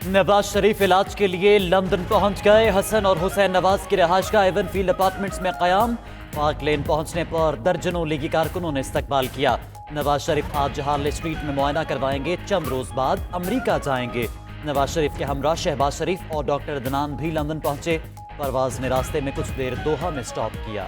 नवाज शरीफ इलाज के लिए लंदन पहुंच गए। हसन और हुसैन नवाज की रिहाइश का एवनफील्ड अपार्टमेंट्स में कयाम। पार्क लेन पहुंचने पर दर्जनों लीगी कारकुनों ने इस्तकबाल किया। नवाज शरीफ आज हार्ले स्ट्रीट में मुआयना करवाएंगे। चंद रोज बाद अमरीका जाएंगे। नवाज शरीफ के हमरा शहबाज शरीफ और डॉक्टर अदनान भी लंदन पहुंचे। परवाज ने रास्ते में कुछ देर दोहा में स्टॉप किया।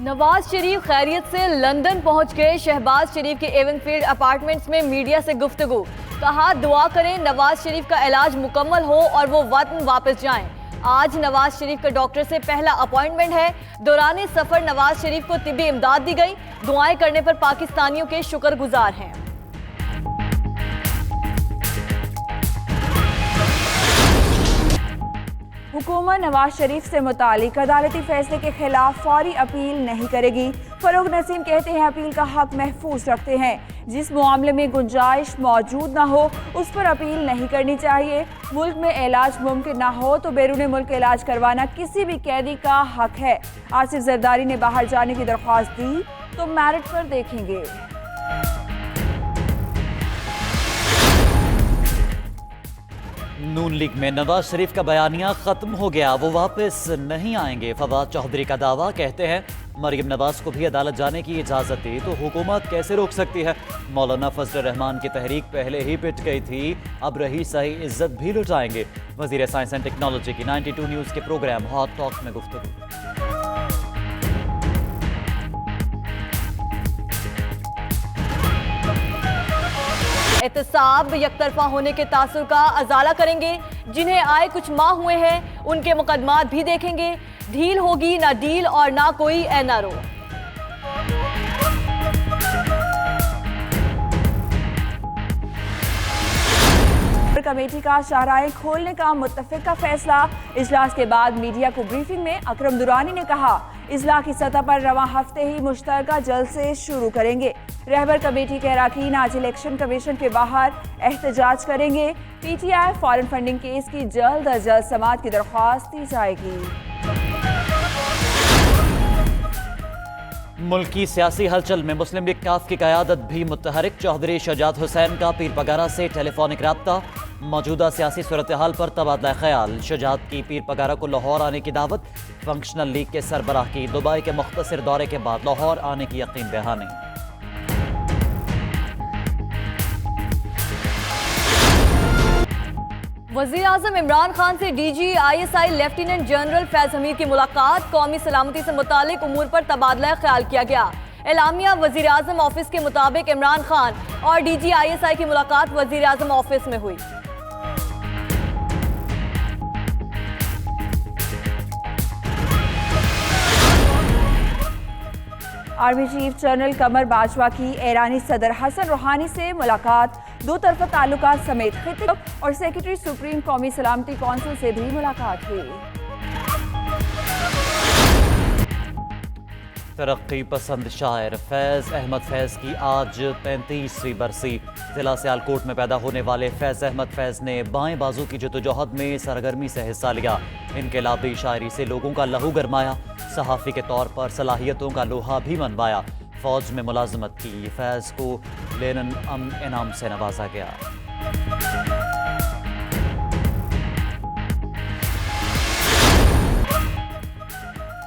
नवाज शरीफ खैरियत से लंदन पहुंच गए। शहबाज शरीफ के एवनफील्ड अपार्टमेंट्स में मीडिया से गुफ्तगू। कहा दुआ करें नवाज शरीफ का इलाज मुकम्मल हो और वो वतन वापस जाएं। आज नवाज शरीफ का डॉक्टर से पहला अपॉइंटमेंट है। दौरान सफर नवाज शरीफ को तिब्बी इमदाद दी गई। दुआएं करने पर पाकिस्तानियों के शुक्रगुजार हैं। हुकूमत नवाज शरीफ से मुतालिक अदालती फैसले के खिलाफ फौरी अपील नहीं करेगी। फरूख नसीम कहते हैं अपील का हक महफूज रखते हैं। जिस मामले में गुंजाइश मौजूद ना हो उस पर अपील नहीं करनी चाहिए। मुल्क में इलाज मुमकिन ना हो तो बैरून मुल्क इलाज करवाना किसी भी कैदी का हक है। आसिफ जरदारी ने बाहर जाने की दरख्वास्त दी तो मेरिट पर देखेंगे। नून लीग में नवाज शरीफ का बयानिया खत्म हो गया, वो वापस नहीं आएंगे। फवाद चौधरी का दावा। कहते हैं मरियम नवाज को भी अदालत जाने की इजाजत दी तो हुकूमत कैसे रोक सकती है। मौलाना फजल रहमान की तहरीक पहले ही पिट गई थी, अब रही सही इज्जत भी लुटाएंगे। वजीर साइंस एंड टेक्नोलॉजी की 92 न्यूज़ के प्रोग्राम हॉट टॉक में गुफ्तगू। एहतसाब यकतरफा होने के तासुर का अजाला करेंगे। जिन्हें आए कुछ माह हुए हैं उनके मुकदमात भी देखेंगे। ढील होगी ना डील और ना कोई एनआरओ। कमेटी का शाहराएं खोलने का मुत्तफिका फैसला। इजलास के बाद मीडिया को ब्रीफिंग में अकरम दुरानी ने कहा इजलास की सतह पर रवां हफ्ते ही मुश्तरका जलसे शुरू करेंगे। रहबर कमेटी के अरकान आज इलेक्शन कमीशन के बाहर एहतजाज करेंगे। पीटीआई फॉरेन फंडिंग केस की जल्द अज जल्द समाअत की दरख्वास्त दी जाएगी। मुल्क की सियासी हलचल में मुस्लिम लीग काफ की क़यादत भी मुतहरिक। चौधरी शजात हुसैन का पीर पगारा से टेलीफोनिक राब्ता। मौजूदा सियासी सूरत हाल पर तबादला ख्याल। शजात की पीर पगारा को लाहौर आने की दावत। फंक्शनल लीग के सरबराह की दुबई के मुख्तसर दौरे के बाद लाहौर आने की यकीन दहानी। वज़ीर आज़म इमरान खान से DGISI lieutenant general Faiz Hamid की मुलाकात। कौमी सलामती से मुतालिक उमूर पर तबादला ख्याल किया गया। एलामिया वज़ीर आज़म ऑफिस के मुताबिक इमरान खान और DGISI की मुलाकात वज़ीर आज़म ऑफिस में हुई। आर्मी चीफ जनरल कमर बाजवा की ईरानी सदर हसन रूहानी से मुलाकात। दो तरफा ताल्लुकात समेत खिताब और सेक्रेटरी सुप्रीम कौमी सलामती कौंसिल से भी मुलाकात हुई। तरक्की पसंद शायर फैज़ अहमद फैज़ की आज 35वीं बरसी। जिला सियालकोट में पैदा होने वाले फैज़ अहमद फैज़ ने बाएं बाजू की जदोजहद में सरगर्मी से हिस्सा लिया। इनकलाबी शायरी से लोगों का लहू गरमाया। सहाफ़ी के तौर पर सलाहियतों का लोहा भी मनवाया। फौज में मुलाजमत की। फैज़ को लेनिन इनाम से नवाजा गया।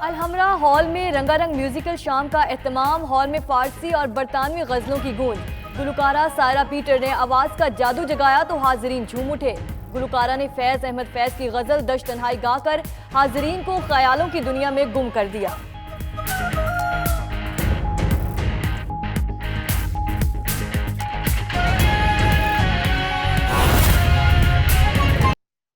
अलहमरा हॉल में रंगारंग म्यूजिकल शाम का एहतमाम। हॉल में फारसी और बरतानवी गजलों की गूंज। गुलकारा सायरा पीटर ने आवाज का जादू जगाया तो हाजरीन झूम उठे। गुलकारा ने फैज अहमद फैज की गजल दश तन्हाई गाकर हाजरीन को ख्यालों की दुनिया में गुम कर दिया।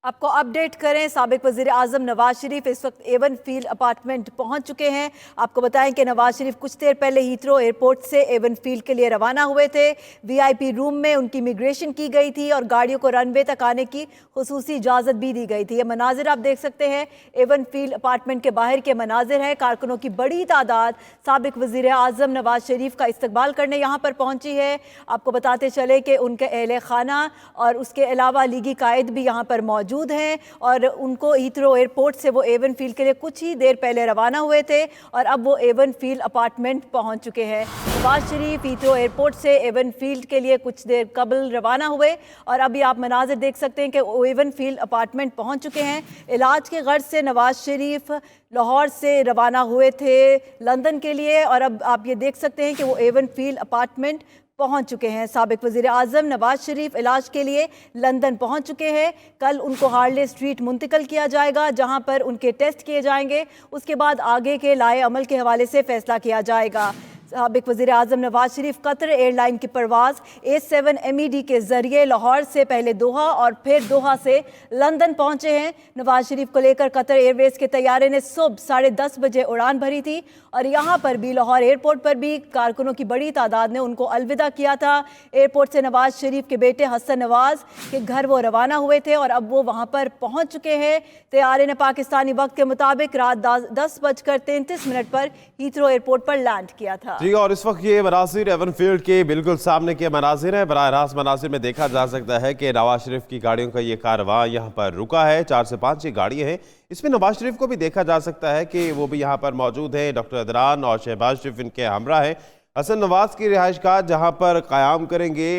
आपको अपडेट करें, साबिक वज़ीर आज़म नवाज शरीफ इस वक्त एवनफील्ड अपार्टमेंट पहुंच चुके हैं। आपको बताएं कि नवाज शरीफ कुछ देर पहले हीथ्रो एयरपोर्ट से एवनफील्ड के लिए रवाना हुए थे। VIP रूम में उनकी इमिग्रेशन की गई थी और गाड़ियों को रनवे तक आने की खुसूसी इजाज़त भी दी गई थी। ये मनाजिर आप देख सकते हैं, एवनफील्ड अपार्टमेंट के बाहर के मनाजिर हैं। कारकुनों की बड़ी तादाद साबिक वज़ीर आज़म नवाज शरीफ का इस्तकबाल करने यहाँ पर पहुँची है। आपको बताते चले कि उनके अहले खाना और उसके अलावा लीगी कायद भी यहाँ पर मौजूद मौजूद हैं और उनको हीथ्रो एयरपोर्ट से वो एवन फील्ड के लिए कुछ ही देर पहले रवाना हुए थे और अब वो एवन फील्ड अपार्टमेंट पहुंच चुके हैं। नवाज शरीफ हीथ्रो एयरपोर्ट से एवन फील्ड के लिए कुछ देर कबल रवाना हुए और अभी आप मनाजिर देख सकते हैं कि वो एवन फील्ड अपार्टमेंट पहुंच चुके हैं। इलाज के गर्ज से नवाज शरीफ लाहौर से रवाना हुए थे लंदन के लिए और अब आप ये देख सकते हैं कि वो एवन फील्ड अपार्टमेंट पहुंच चुके हैं। साबिक वज़ीर आज़म नवाज शरीफ इलाज के लिए लंदन पहुंच चुके हैं। कल उनको हार्ले स्ट्रीट मुंतकिल किया जाएगा जहां पर उनके टेस्ट किए जाएंगे। उसके बाद आगे के लाए अमल के हवाले से फैसला किया जाएगा। साबिक वज़ीर आज़म नवाज शरीफ कतर एयरलाइन की परवाज़ A7 MED के ज़रिए लाहौर से पहले दोहा और फिर दोहा से लंदन पहुंचे हैं। नवाज शरीफ को लेकर कतर एयरवेज़ के तैयारे ने सुबह 10:30 बजे उड़ान भरी थी और यहाँ पर भी लाहौर एयरपोर्ट पर भी कारकुनों की बड़ी तादाद ने उनको अलविदा किया था। एयरपोर्ट से नवाज शरीफ के बेटे हसन नवाज के घर वो रवाना हुए थे और अब वो वहाँ पर पहुँच चुके हैं। तैयारे ने पाकिस्तानी वक्त के मुताबिक रात 10:33 पर हीथ्रो एयरपोर्ट पर लैंड किया था। जी, और इस वक्त ये मनाजिर एवन फील्ड के बिल्कुल सामने के मनाजिर हैं। बराह रास्त मनाजिर में देखा जा सकता है कि नवाज शरीफ की गाड़ियों का ये कारवां यहाँ पर रुका है। 4 से 5 ये गाड़ियाँ हैं। इसमें नवाज शरीफ को भी देखा जा सकता है कि वो भी यहाँ पर मौजूद है। डॉक्टर अदनान और शहबाज शरीफ इनके हमरा हैं। हसन नवाज की रिहाइशगाह जहाँ पर क़याम करेंगे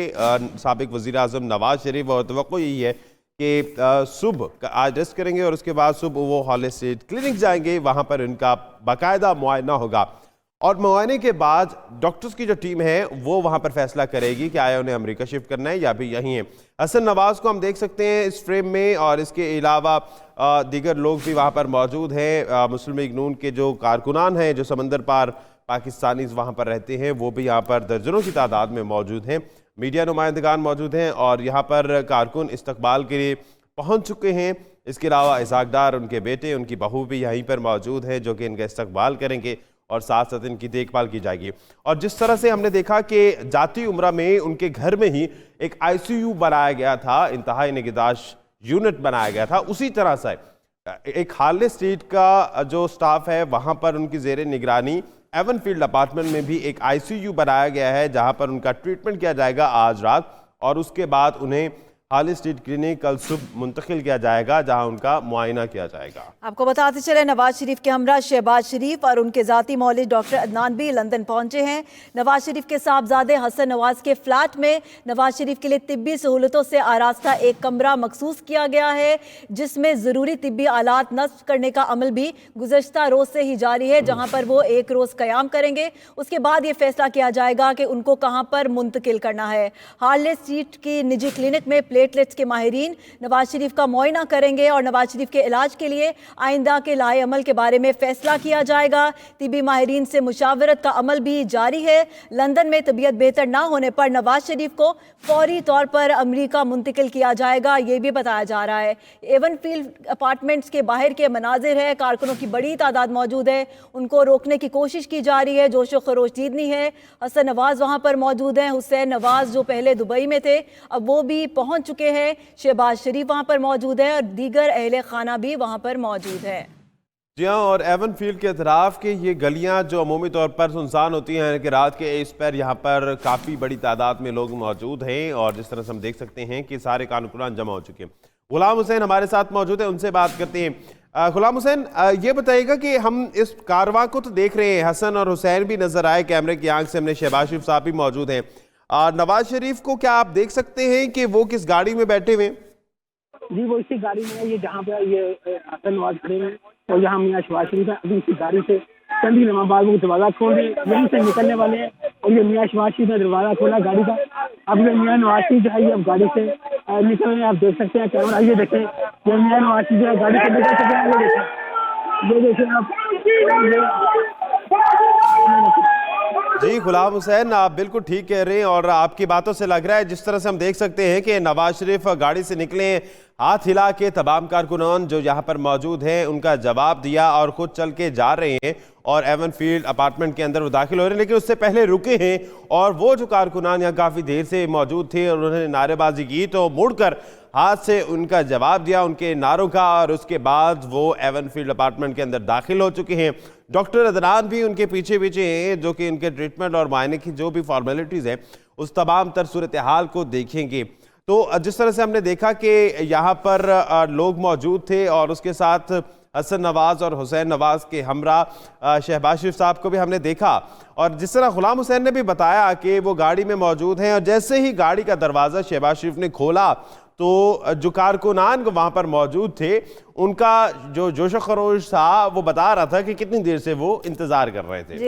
साबिक वज़ीर आज़म नवाज शरीफ, और तवक्को यही है कि सुबह आज रेस्ट करेंगे और उसके बाद सुबह वो हार्ले स्ट्रीट क्लिनिक जाएंगे। वहाँ पर इनका बाकायदा मुआयना होगा और मुआयने के बाद डॉक्टर्स की जो टीम है वो वहाँ पर फैसला करेगी कि आया उन्हें अमेरिका शिफ्ट करना है या भी यहीं है। हसन नवाज को हम देख सकते हैं इस फ्रेम में और इसके अलावा दीगर लोग भी वहाँ पर मौजूद हैं। मुस्लिम लीग नून के जो कारकुनान हैं, जो समंदर पार पाकिस्तानी वहाँ पर रहते हैं, वो भी यहाँ पर दर्जनों की तादाद में मौजूद हैं। मीडिया नुमाइंदगान मौजूद हैं और यहाँ पर कारकुन इस्तकबाल के लिए पहुँच चुके हैं। इसके अलावा इसाक डार, उनके बेटे, उनकी बहू भी यहीं पर मौजूद है जो कि इनका इस्तकबाल करेंगे और साथ साथ इनकी देखभाल की जाएगी। और जिस तरह से हमने देखा कि जाती उम्रा में उनके घर में ही एक ICU बनाया गया था, इंतहाई निगहदाश्त यूनिट बनाया गया था, उसी तरह से एक हार्ले स्ट्रीट का जो स्टाफ है वहाँ पर उनकी ज़ेरे निगरानी एवन फील्ड अपार्टमेंट में भी एक ICU बनाया गया है जहाँ पर उनका ट्रीटमेंट किया जाएगा आज रात और उसके बाद उन्हें हार्ले स्ट्रीट क्लिनिक कल सुबह मुंतकिल किया जाएगा जहां उनका मुआयना किया जाएगा। आपको बताते चले नवाज शरीफ के हमरा शहबाज शरीफ और उनके ज़ाती मौलिद डॉक्टर अदनान भी लंदन पहुंचे हैं। नवाज शरीफ के साहबजादे हसन नवाज के फ्लैट में नवाज शरीफ के लिए तिब्बी सहूलतों से आरास्ता एक कमरा मखसूस किया गया है जिसमें ज़रूरी तिब्बी आलात नस्ब करने का अमल भी गुज़श्ता रोज़ से ही जारी है, जहाँ पर वो एक रोज़ क़याम करेंगे। उसके बाद ये फैसला किया जाएगा कि उनको कहाँ पर मुंतकिल करना है। हार्ले स्ट्रीट की निजी क्लिनिक में प्लेटलेट्स के माहिरीन नवाज शरीफ का मुआयना करेंगे और नवाज शरीफ के इलाज के लिए आइंदा के लाए अमल के बारे में फैसला किया जाएगा। तिबी माहिरीन से मुशावरत का अमल भी जारी है। लंदन में तबीयत बेहतर ना होने पर नवाज शरीफ को फौरी तौर पर अमेरिका मुंतकिल किया जाएगा, ये भी बताया जा रहा है। एवन फील्ड अपार्टमेंट्स के बाहर के मनाजिर है, कारकुनों की बड़ी तादाद मौजूद है, उनको रोकने की कोशिश की जा रही है, जोशो खरोश जीतनी है। हसन नवाज वहाँ पर मौजूद हैं, हुसैन नवाज जो पहले दुबई में थे अब वो भी पहुँच चुके हैं। शहबाज शरीफ वहाँ पर मौजूद है और दीगर अहले खाना भी वहाँ पर मौजूद है। जी हाँ, और एवन फील्ड के अतराफ के ये गलियाँ जो अमूमी तौर पर सुनसान होती हैं कि रात के इस पर यहाँ पर काफ़ी बड़ी तादाद में लोग मौजूद हैं और जिस तरह से हम देख सकते हैं कि सारे कारकुनान जमा हो चुके हैं। गुलाम हुसैन हमारे साथ मौजूद है, उनसे बात करते हैं। गुलाम हुसैन, ये बताइएगा कि हम इस कारवां को तो देख रहे हैं, हसन और हुसैन भी नजर आए कैमरे की आंख से, हमने शहबाज शरीफ साहब भी मौजूद हैं। नवाज शरीफ को क्या आप देख सकते हैं कि वो किस गाड़ी में बैठे हुए? जी, वो इसी गाड़ी में है, ये जहाँ पे ये हसन नवाज खड़े हैं और यहाँ मियाँ शहबाज शरीफ है। अभी इसी गाड़ी से चंद ही लम्हा बाद वो दरवाजा खोल रहे, यहीं से निकलने वाले हैं और ये मियाँ शहबाज शरीफ ने दरवाजा खोला गाड़ी का। अब ये मियाँ नवाज शरीफ जो है ये अब गाड़ी से निकल रहे हैं, आप देख सकते हैं कैमरा, ये देखें ये मियाँ नवाज शरीफ जो है गाड़ी से निकल चुके हैं, ये देखें आप। जी गुलाम हुसैन, आप बिल्कुल ठीक कह रहे हैं और आपकी बातों से लग रहा है, जिस तरह से हम देख सकते हैं कि नवाज शरीफ गाड़ी से निकले, हाथ हिला के तमाम कारकुनान जो यहाँ पर मौजूद हैं उनका जवाब दिया और खुद चल के जा रहे हैं और एवन फील्ड अपार्टमेंट के अंदर वो दाखिल हो रहे हैं, लेकिन उससे पहले रुके हैं और वो जो कारकुनान यहाँ काफ़ी देर से मौजूद थे और उन्होंने नारेबाजी की तो मुड़कर हाथ से उनका जवाब दिया उनके नारों का और उसके बाद वो एवन फील्ड अपार्टमेंट के अंदर दाखिल हो चुके हैं। डॉक्टर अदनान भी उनके पीछे पीछे हैं जो कि उनके ट्रीटमेंट और मायने की जो भी फॉर्मेलिटीज़ हैं उस तमाम तर सूरत हाल को देखेंगे। तो जिस तरह से हमने देखा कि यहाँ पर लोग मौजूद थे और उसके साथ हसन नवाज और हुसैन नवाज के हमरा शहबाज शरीफ साहब को भी हमने देखा, और जिस तरह गुलाम हुसैन ने भी बताया कि वो गाड़ी में मौजूद हैं, और जैसे ही गाड़ी का दरवाज़ा शहबाज शरीफ ने खोला तो जो कारकुनान वहाँ पर मौजूद थे उनका जो जोश खरोश था वो बता रहा था कि कितनी देर से वो इंतज़ार कर रहे थे।